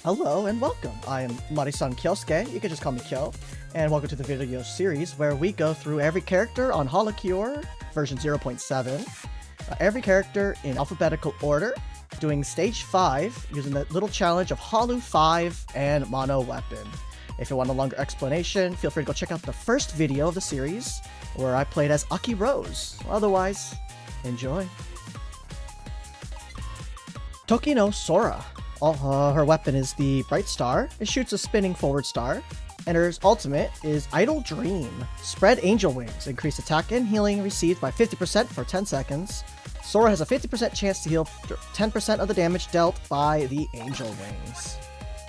Hello and welcome. I am Marisan Kyosuke, you can just call me Kyo, and welcome to the video series where we go through every character on HoloCure version 0.7, every character in alphabetical order, doing stage 5 using the little challenge of Halu 5 and Mono Weapon. If you want a longer explanation, feel free to go check out the first video of the series where I played as Aki Rose. Otherwise, enjoy. Tokino Sora. Her weapon is the Bright Star. It shoots a spinning forward star. And her ultimate is Idle Dream. Spread Angel Wings. Increase attack and healing received by 50% for 10 seconds. Sora has a 50% chance to heal 10% of the damage dealt by the Angel Wings.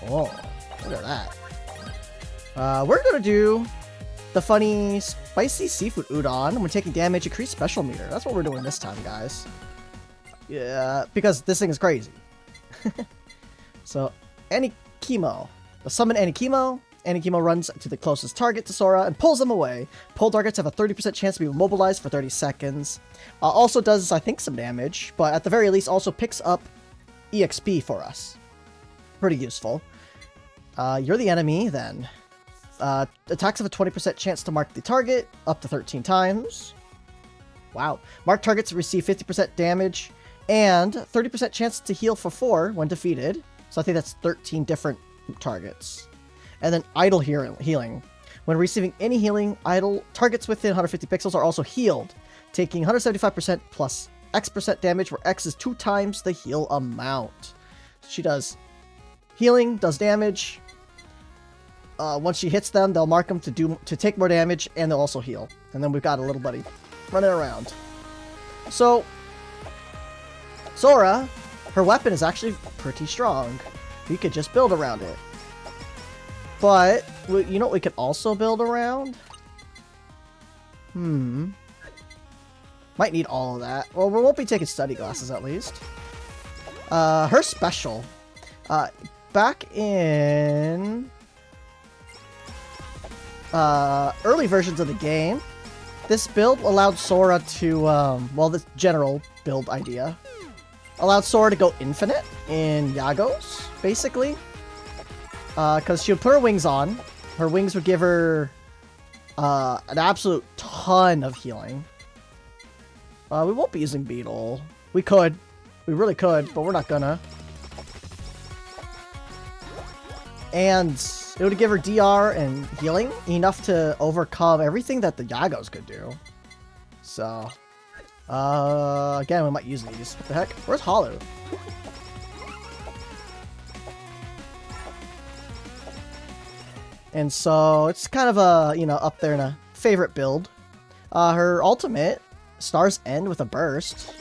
Oh, look at that. We're gonna do the funny spicy seafood udon. When taking damage, increase special meter. That's what we're doing this time, guys. Yeah, because this thing is crazy. So, Anikimo. Summon Anikimo. Anikimo runs to the closest target to Sora and pulls them away. Pull targets have a 30% chance to be immobilized for 30 seconds. Also does, I think, some damage, but at the very least also picks up EXP for us. Pretty useful. You're the enemy, then. Attacks have a 20% chance to mark the target, up to 13 times. Wow. Marked targets receive 50% damage, and 30% chance to heal for 4 when defeated. So I think that's 13 different targets. And then idle healing. When receiving any healing, idle targets within 150 pixels are also healed, taking 175% plus X% damage, where X is 2 times the heal amount. She does healing, does damage. Once she hits them, they'll mark them to take more damage, and they'll also heal. And then we've got a little buddy running around. So Sora, her weapon is actually pretty strong. We could just build around it. But, you know what we could also build around? Might need all of that. Well, we won't be taking study glasses, at least. Her special. Back in early versions of the game, this build allowed Sora to, well, this general build idea allowed Sora to go infinite in Yagos, basically. Because she would put her wings on. Her wings would give her an absolute ton of healing. We won't be using Beetle. We could. We really could, but we're not gonna. And it would give her DR and healing enough to overcome everything that the Yagos could do. So, again, we might use these. What the heck? Where's Halu? And so it's kind of a, you know, up there in a favorite build. Her ultimate, Stars End with a burst.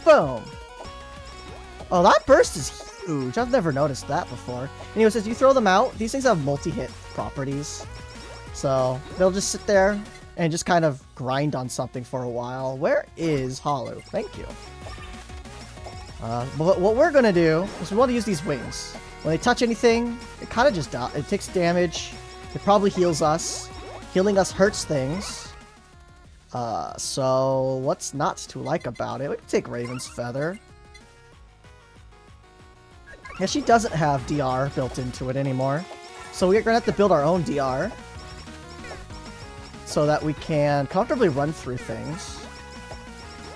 Boom. Oh, that burst is huge. I've never noticed that before. Anyways, as you throw them out, these things have multi-hit properties. So they'll just sit there and just kind of grind on something for a while. Where is Halu? Thank you. But what we're gonna do is we want to use these wings. When they touch anything, it kind of just it takes damage. It probably heals us. Healing us hurts things. So what's not to like about it? We can take Raven's Feather. Yeah, she doesn't have DR built into it anymore. So we're gonna have to build our own DR so that we can comfortably run through things.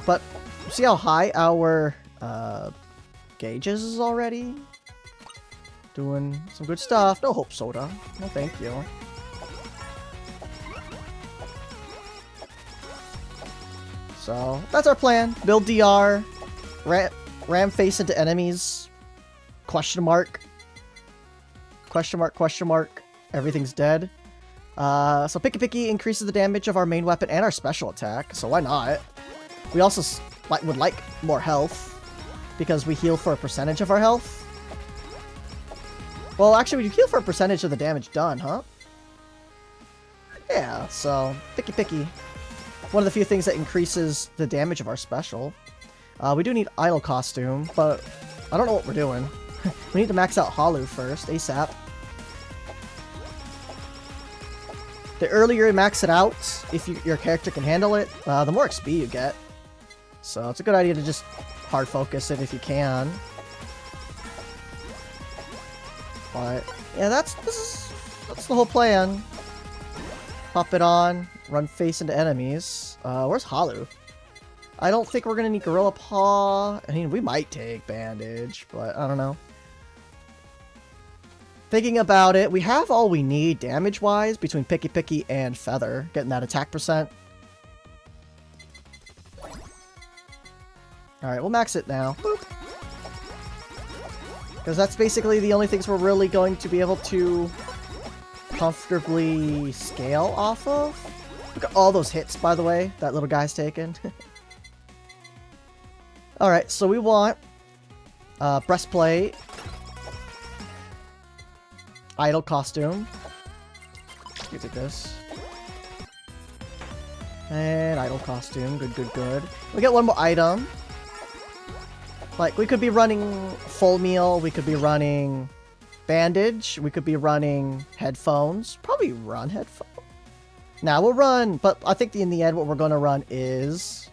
But see how high our gauges is already? Doing some good stuff. No hope soda. No thank you. So that's our plan. Build DR. Ram face into enemies. Question mark. Question mark, question mark. Everything's dead. So Picky Picky increases the damage of our main weapon and our special attack. So why not? We also would like more health, because we heal for a percentage of our health. Well, actually, we heal for a percentage of the damage done, huh? Yeah, so Picky Picky. One of the few things that increases the damage of our special. We do need Idle Costume, but I don't know what we're doing. We need to max out Halu first, ASAP. The earlier you max it out, if your character can handle it, the more XP you get. So it's a good idea to just hard focus it if you can. But yeah, that's the whole plan. Pop it on, run face into enemies. Where's Halu? I don't think we're gonna need Gorilla Paw. I mean, we might take Bandage, but I don't know. Thinking about it, we have all we need damage-wise between Picky Picky and Feather, getting that attack percent. Alright, we'll max it now. Because that's basically the only things we're really going to be able to comfortably scale off of. Look at all those hits, by the way, that little guy's taken. Alright, so we want breastplate, idol costume. You take this. And idol costume. Good, good, good. We get one more item. Like, we could be running full meal, we could be running bandage, we could be running headphones. Probably run headphones. Now we'll run, but I think in the end what we're going to run is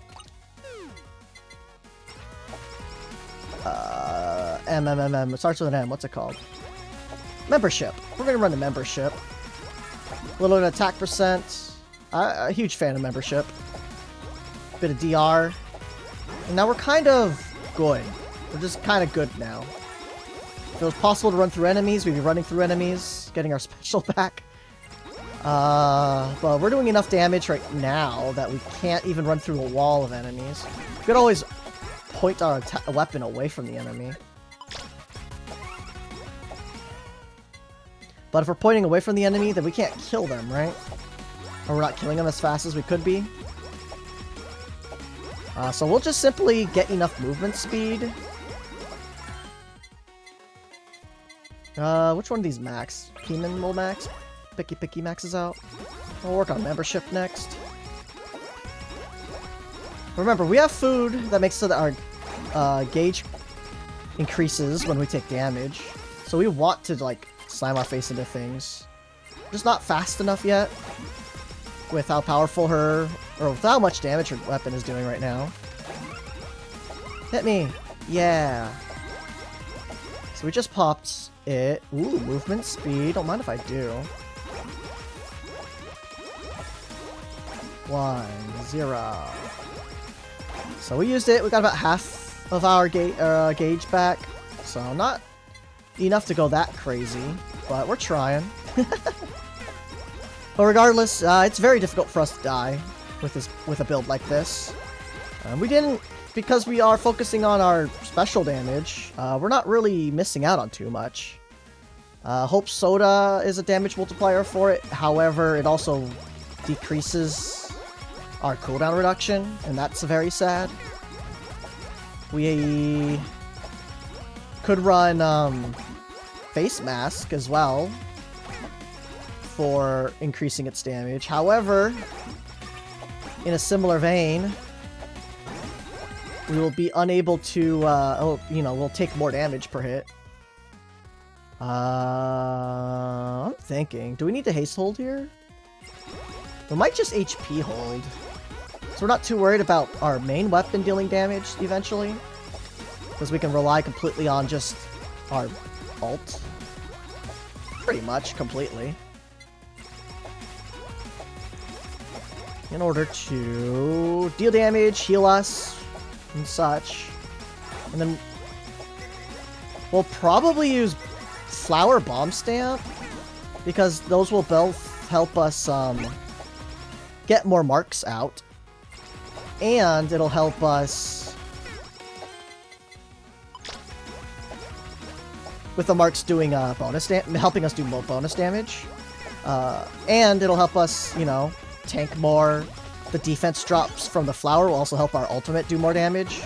MMMM. It starts with an M. What's it called? Membership. We're going to run the membership. A little bit of attack percent. A huge fan of membership. Bit of DR. And now we're kind of good. We're just kind of good now. If it was possible to run through enemies, we'd be running through enemies, getting our special back. But we're doing enough damage right now that we can't even run through a wall of enemies. We could always point our weapon away from the enemy. But if we're pointing away from the enemy, then we can't kill them, right? Or we're not killing them as fast as we could be. So we'll just simply get enough movement speed. Which one of these max? Keenan will max? Picky Picky maxes out. We'll work on membership next. Remember, we have food that makes so that our gauge increases when we take damage. So we want to, like, slam our face into things. Just not fast enough yet. With how powerful or with how much damage her weapon is doing right now. Hit me! Yeah! So we just popped it. Ooh, movement speed. Don't mind if I do. 1, 0. So we used it. We got about half of our gauge back. So not enough to go that crazy. But we're trying. But regardless, it's very difficult for us to die with a build like this. We didn't, because we are focusing on our special damage, we're not really missing out on too much. Hope Soda is a damage multiplier for it, however, it also decreases our cooldown reduction, and that's very sad. We could run Face Mask as well, for increasing its damage. However, in a similar vein, we will be unable to, we'll take more damage per hit. I'm thinking, do we need to haste hold here? We might just HP hold. So we're not too worried about our main weapon dealing damage eventually. Because we can rely completely on just our ult. Pretty much, completely. In order to deal damage, heal us, and such. And then we'll probably use Flower Bomb Stamp, because those will both help us get more marks out. And it'll help us with the marks doing helping us do more bonus damage. And it'll help us, tank more. The defense drops from the flower will also help our ultimate do more damage.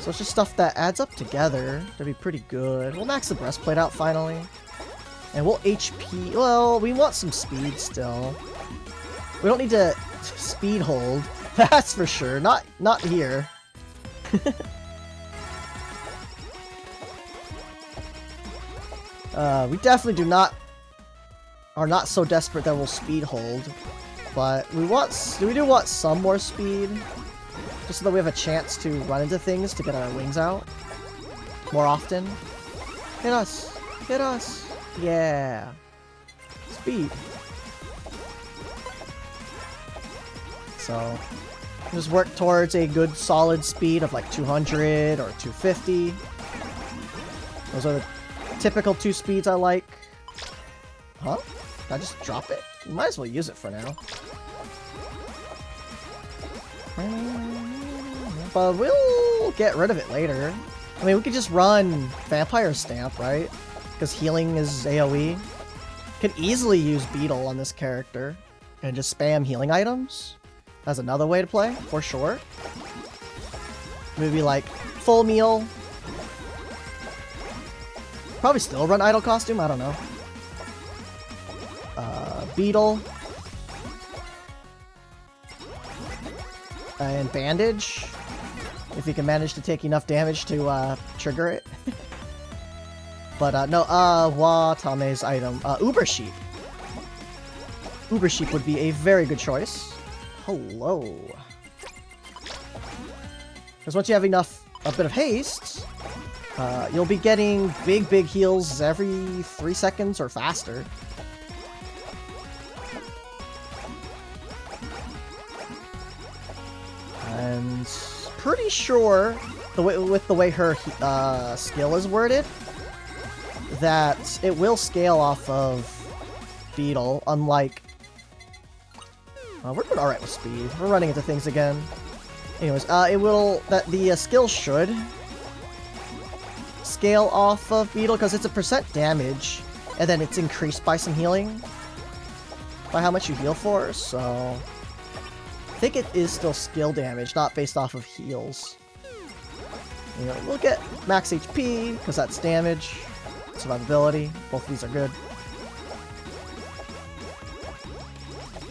So it's just stuff that adds up together to be pretty good. We'll max the breastplate out finally. And we'll HP... Well, we want some speed still. We don't need to speed hold. That's for sure. Not here. We definitely are not so desperate that we'll speed hold. But we do want some more speed. Just so that we have a chance to run into things to get our wings out more often. Hit us. Hit us. Yeah. Speed. So, just work towards a good solid speed of like 200 or 250. Those are the typical 2 speeds I like. Huh? Did I just drop it? Might as well use it for now. But we'll get rid of it later. I mean, we could just run Vampire Stamp, right? Because healing is AoE. Could easily use Beetle on this character and just spam healing items. That's another way to play, for sure. Maybe like full meal. Probably still run Idol Costume, I don't know. Beetle. And Bandage. If you can manage to take enough damage to trigger it. But no, Watame's item. Uber Sheep. Uber Sheep would be a very good choice. Hello. Because once you have a bit of haste, you'll be getting big heals every 3 seconds or faster. And pretty sure, with the way her skill is worded, that it will scale off of Beetle, unlike... we're doing alright with speed. We're running into things again. Anyways, the skill should scale off of Beetle, because it's a % damage, and then it's increased by some healing. By how much you heal for, so... I think it is still skill damage, not based off of heals. You know, we'll get max HP, because that's damage. Survivability, both of these are good.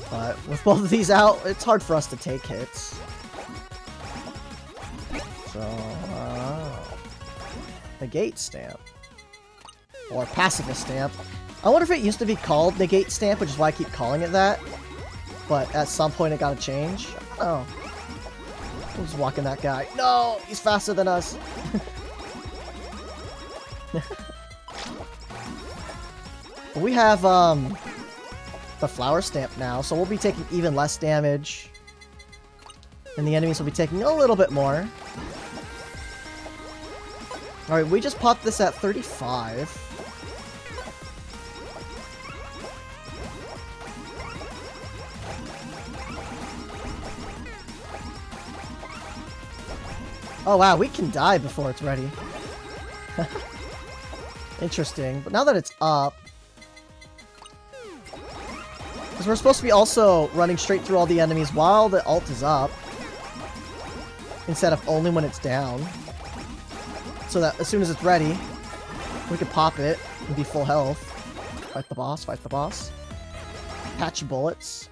But with both of these out, it's hard for us to take hits. So, Negate Stamp. Or Pacifist Stamp. I wonder if it used to be called Negate Stamp, which is why I keep calling it that. But at some point it gotta change. Oh. I'm just walking that guy. No! He's faster than us! We have, the Flower Stamp now, so we'll be taking even less damage. And the enemies will be taking a little bit more. Alright, we just popped this at 35. Oh wow, we can die before it's ready. Interesting. But now that it's up... Because we're supposed to be also running straight through all the enemies while the ult is up. Instead of only when it's down. So that as soon as it's ready, we can pop it and be full health. Fight the boss, fight the boss. Patch bullets.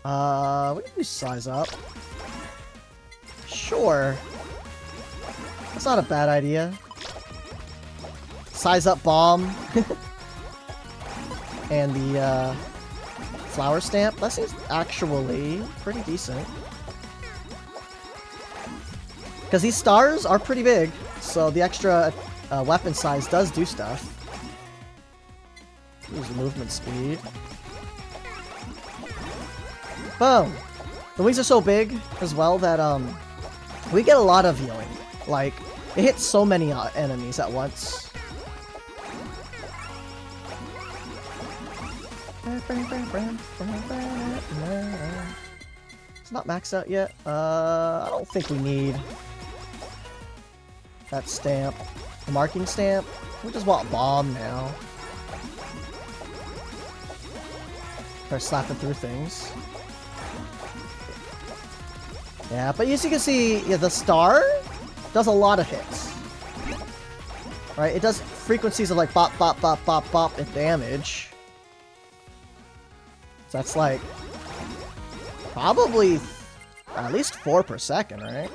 We can do size up. Sure. That's not a bad idea. Size up bomb. And the Flower Stamp. That seems actually pretty decent. Because these stars are pretty big, so the extra weapon size does do stuff. Use movement speed. Boom! The wings are so big as well that we get a lot of healing. Like, it hits so many enemies at once. It's not maxed out yet. I don't think we need that stamp. The marking stamp. We just want bomb now. Start slapping through things. Yeah, but as you can see, yeah, the star does a lot of hits. Right? It does frequencies of like bop, bop, bop, bop, bop, and damage. So that's like probably at least 4 per second, right?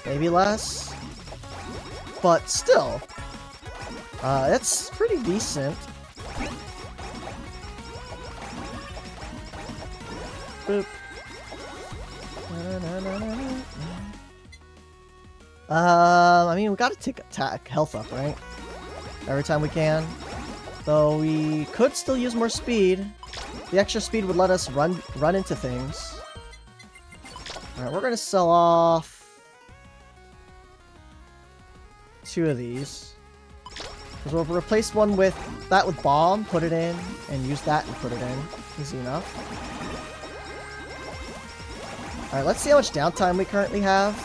Maybe less. But still, it's pretty decent. Boop. I mean, we gotta take attack health up, right? Every time we can. Though we could still use more speed. The extra speed would let us run into things. Alright, we're gonna sell off 2 of these. Because we'll replace one with that with bomb, put it in, and use that and put it in. Easy enough. Alright, let's see how much downtime we currently have.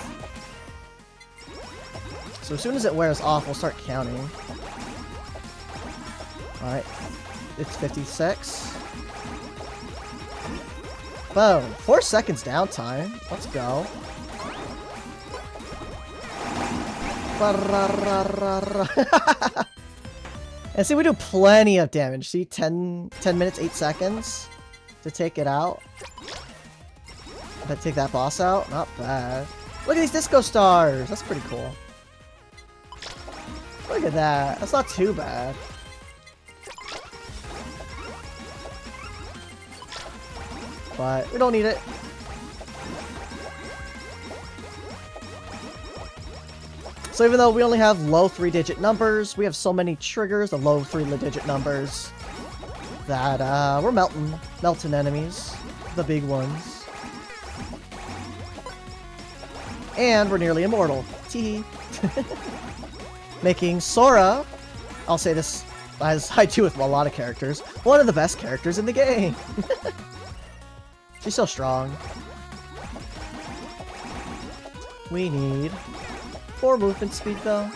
So as soon as it wears off, we'll start counting. Alright, it's 56. Boom. 4 seconds downtime. Let's go. And see, we do plenty of damage. See, 10 minutes, 8 seconds to take it out. If I take that boss out, not bad. Look at these disco stars. That's pretty cool. Look at that. That's not too bad. But we don't need it. So even though we only have low 3-digit numbers, we have so many triggers, the low 3-digit numbers, that we're melting enemies, the big ones. And we're nearly immortal. Tee. Making Sora, I'll say this as I do with a lot of characters, one of the best characters in the game. She's so strong. We need 4 movement speed though.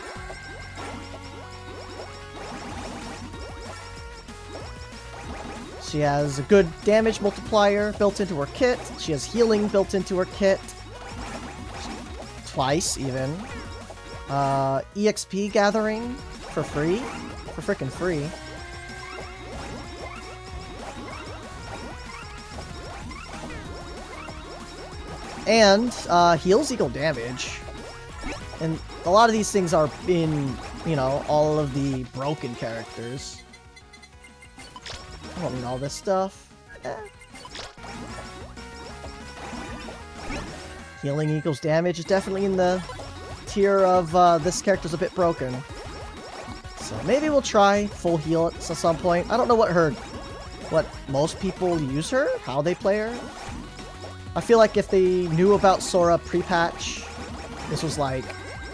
She has a good damage multiplier built into her kit. She has healing built into her kit. Twice even. EXP gathering for free. For frickin' free. And heals equal damage. And a lot of these things are in, you know, all of the broken characters. I don't need all this stuff. Healing equals damage is definitely in the tier of this character's a bit broken. So maybe we'll try full heal at some point. I don't know what most people use her, how they play her. I feel like if they knew about Sora pre-patch, this was like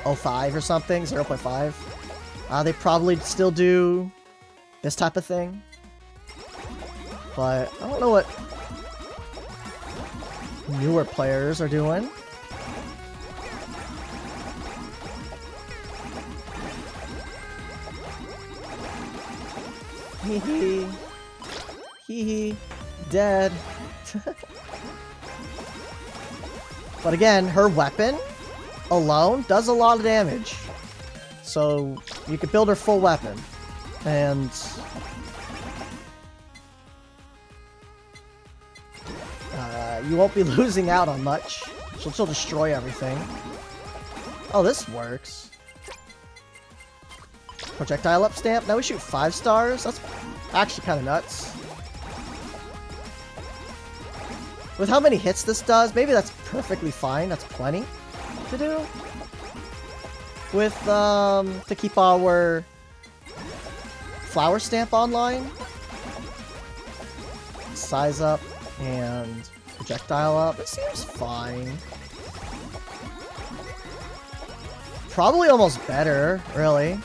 0.5 or something, 0.5, they probably still do this type of thing. But I don't know what newer players are doing. Hee hee. Hee hee. Dead. But again, her weapon alone does a lot of damage. So you could build her full weapon. And you won't be losing out on much. She'll destroy everything. Oh, this works. Projectile up stamp. Now we shoot 5 stars. That's actually kind of nuts. With how many hits this does, maybe that's perfectly fine. That's plenty to do. With, to keep our flower stamp online. Size up and projectile up. It seems fine. Probably almost better, really.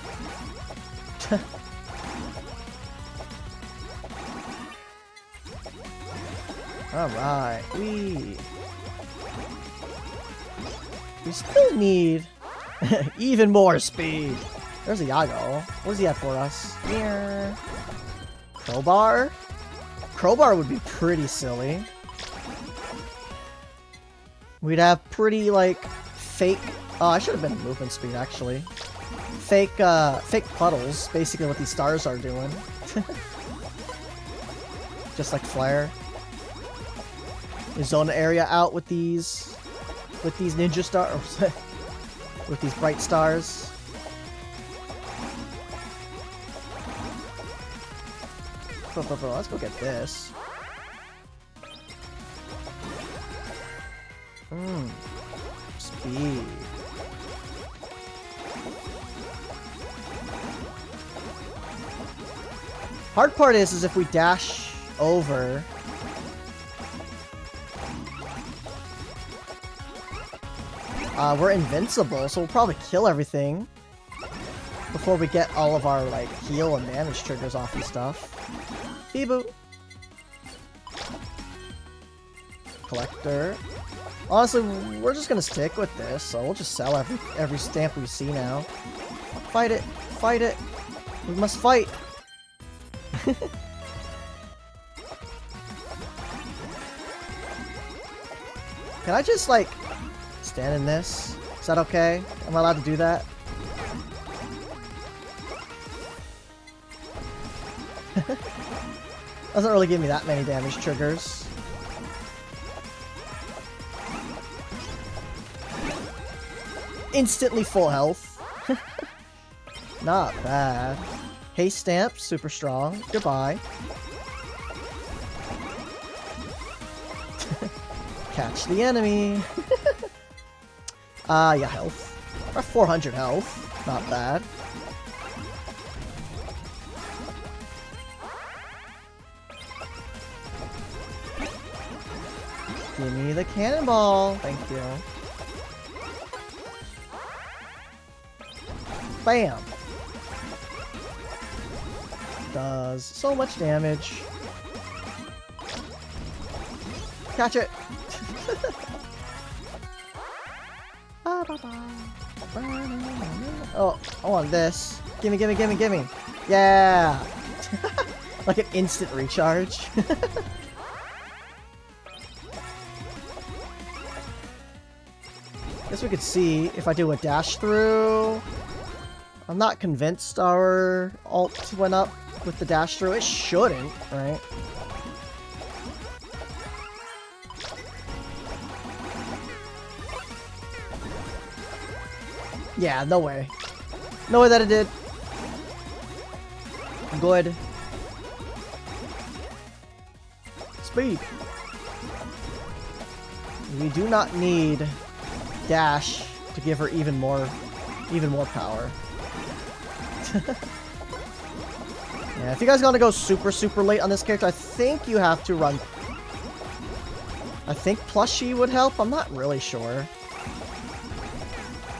Alright, we still need even more speed. There's a Yago. What does he have for us? Here. Crowbar? Crowbar would be pretty silly. We'd have pretty, like, fake... Oh, I should have been movement speed, actually. Fake puddles, basically what these stars are doing. Just like Flare. We zone the area out with these ninja stars, with these bright stars. Let's go get this. Speed. Hard part is if we dash over... we're invincible, so we'll probably kill everything before we get all of our, like, heal and damage triggers off and stuff. Feeboot. Collector. Honestly, we're just gonna stick with this, so we'll just sell every stamp we see now. Fight it! Fight it! We must fight! Can I just, like, stand in this? Is that okay? Am I allowed to do that? Doesn't really give me that many damage triggers. Instantly full health. Not bad. Haste stamp, super strong. Goodbye. Catch the enemy. Yeah, health. Or 400 health. Not bad. Give me the cannonball. Thank you. Bam! Does so much damage. Catch it! Oh, I want this. Gimme, gimme, gimme, gimme! Yeah! Like an instant recharge. Guess we could see if I do a dash through. I'm not convinced our ult went up with the dash through. It shouldn't, right? Yeah, no way. No way that it did. Good. Speed. We do not need dash to give her even more power. Yeah, if you guys gotta go super late on this character, I think you have to run. I think plushie would help. I'm not really sure.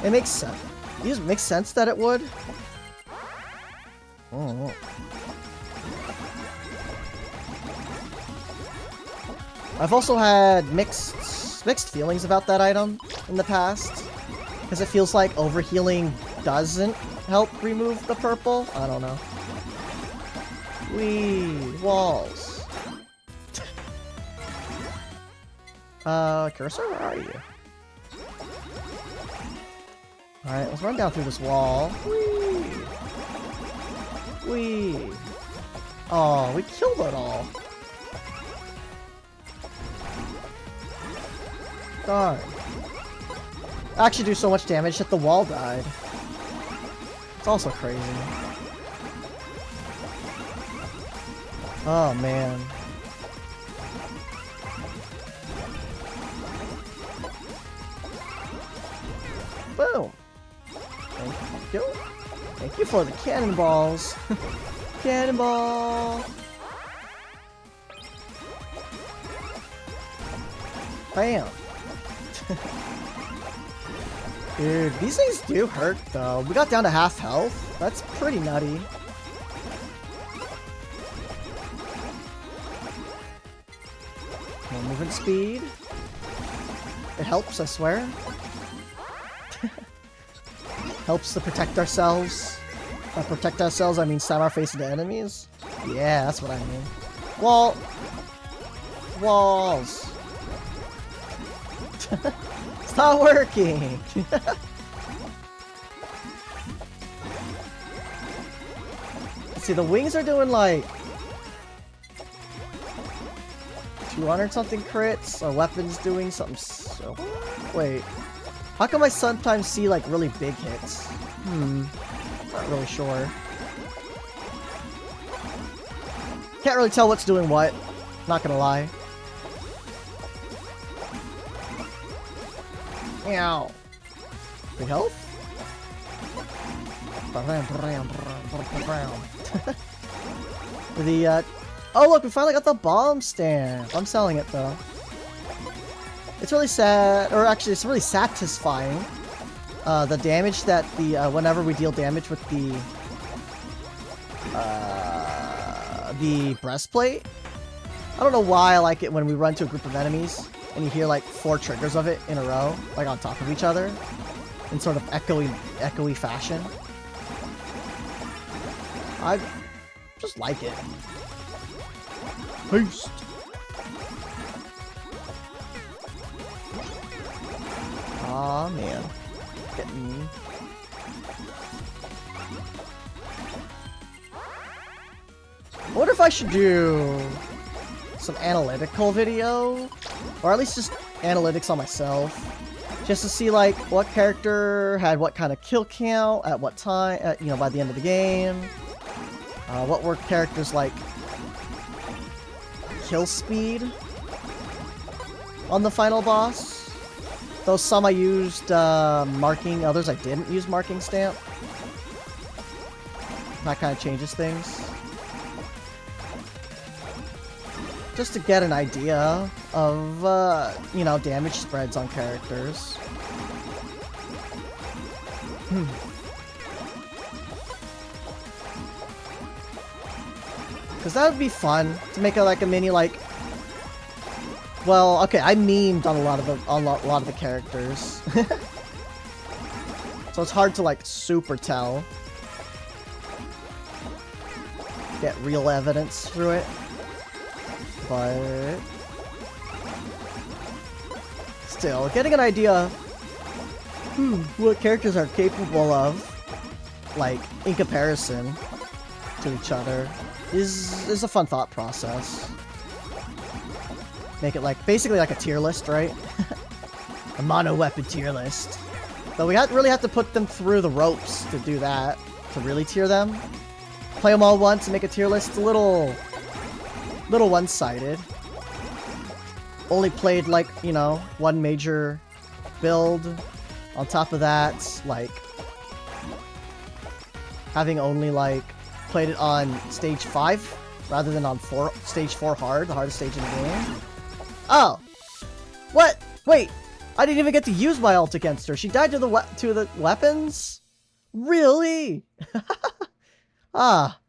It makes sense. It makes sense that it would. Oh. I've also had mixed feelings about that item in the past, because it feels like overhealing doesn't help remove the purple. I don't know. Wee walls. Cursor, where are you? Alright, let's run down through this wall. Wee! Wee! Oh, we killed it all. Darn. I actually do so much damage that the wall died. It's also crazy. Oh, man. Boom! Thank you. Thank you for the cannonballs. Cannonball! Bam! Dude, these things do hurt, though. We got down to half health. That's pretty nutty. More movement speed. It helps, I swear. Helps to protect ourselves. By protect ourselves, I mean slam our face into enemies. Yeah, that's what I mean. Wall! Walls! It's not working! Let's see, the wings are doing like 200 something crits. Our weapon's doing something so... Wait. How come I sometimes see like really big hits? Not really sure. Can't really tell what's doing what. Not gonna lie. Meow. Big health? The, oh look, we finally got the bomb stamp. I'm selling it though. It's really sad, or actually it's really satisfying. The damage that whenever we deal damage with the breastplate. I don't know why I like it when we run to a group of enemies and you hear like 4 triggers of it in a row, like on top of each other, in sort of echoey fashion. I just like it. Haste. Aw, man. Getting me. I wonder if I should do some analytical video, or at least just analytics on myself, just to see like what character had what kind of kill count at what time, you know, by the end of the game. What were characters like kill speed on the final boss? Though some I used marking, others I didn't use marking stamp. That kind of changes things. Just to get an idea of, you know, damage spreads on characters. Because that would be fun to make like a mini like. Well, okay, I memed on a lot of the characters, so it's hard to like super tell. Get real evidence through it. But still, getting an idea what characters are capable of, like, in comparison to each other, is a fun thought process. Make it like, basically like a tier list, right? A mono weapon tier list. But we really have to put them through the ropes to do that, to really tier them. Play them all once and make a tier list. It's a little one-sided. Only played like, you know, one major build. On top of that, like, having only like played it on stage 5 rather than on stage 4 hard, the hardest stage in the game. Oh, what? Wait, I didn't even get to use my ult against her. She died to the weapons. Really? Ah.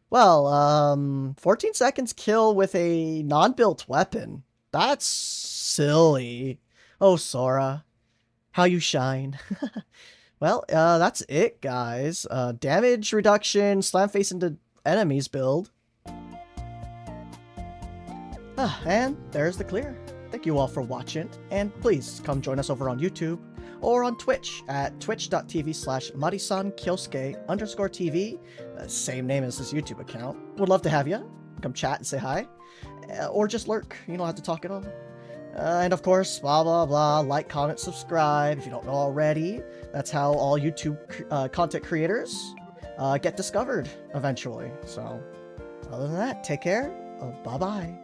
Well, 14 seconds kill with a non-built weapon. That's silly. Oh, Sora. How you shine. Well, that's it, guys. Damage reduction, slam face into enemies build. And there's the clear. Thank you all for watching, and please come join us over on YouTube or on Twitch at twitch.tv/marisankyosuke_TV. Same name as this YouTube account. Would love to have you. Come chat and say hi. Or just lurk. You don't have to talk at all. And of course, blah, blah, blah. Like, comment, subscribe if you don't know already. That's how all YouTube content creators get discovered eventually. So, other than that, take care. Bye-bye.